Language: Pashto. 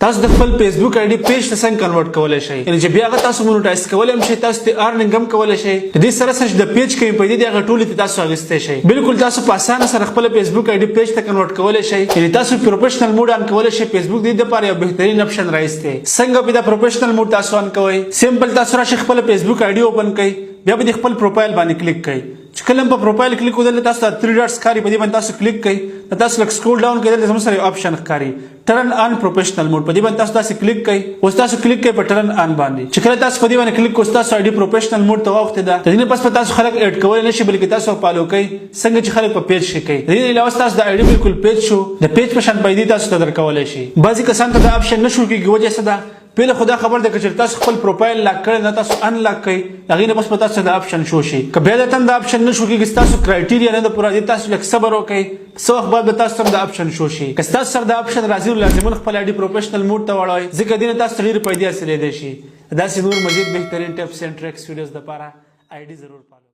تاسو د خپل فیسبوک آی ډي پیج ته څنګه کنورټ کولای شئ یعنی چې بیا هغه تاسو مونټایز کولای هم شئ تاسو ته ارننګ هم کولای شئ د دې سره چې د پیج کې پیدا دی هغه ټول تاسو اغستې شئ بالکل تاسو په اسانه سره خپل فیسبوک آی ډي پیج ته کنورټ کولای شئ یعنی تاسو پروفیشنل موډ ان کولای شئ فیسبوک دې لپاره یو بهترین اپشن راځي څنګه به د پروفیشنل موډ تاسو ان کوئ سمپل تاسو راشي خپل فیسبوک آی ډي اوپن کړئ بیا به خپل پروفایل باندې کلیک کړئ چې کله په پروفایل کلیک وکړل تاسو د 3 ډاټس ښکاري په دې باندې تاسو کلیک کړئ تاسو لک سکرول ډاون کړئ زموږ سره آپشن ښکاري ټرن آن پروفیشنل موډ په دې باندې تاسو کلیک کړئ اوس تاسو کلیک کړئ په ټرن آن باندې چې کله تاسو په دې باندې کلیک کوئ تاسو آی ډي پروفیشنل موډ ته واوښته ده د دې پس په تاسو خلک اډ کولای نشي بلکې تاسو فالو کوئ څنګه چې خلک په پیج شي کوي د دې علاوه تاسو د آی ډي بالکل پیج شو د پیج په شان پیدا تاسو ته درکولای شي بعضی کسان ته دا آپشن نشو کېږي وجه څه ده پهله خدا خبر ده چې تاسو خپل پروفایل لاک کړئ نه تاسو ان لاک کړئ هغه نه بس پتا څه د اپشن شو شي که بیا د تم د اپشن نشو کېږي تاسو کرایټیریا نه د پورا دي تاسو لک صبر وکړئ څو وخت بعد تاسو سره د اپشن شو شي که تاسو سره د اپشن راځي لازم خپل آی ډي پروفیشنل موډ ته وړئ ځکه دینه تاسو ډیر پیدا حاصلې دي شي دا سي نور مزید بهترین ټپس اینڈ ټریکس ویډیوز لپاره آی ډي ضرور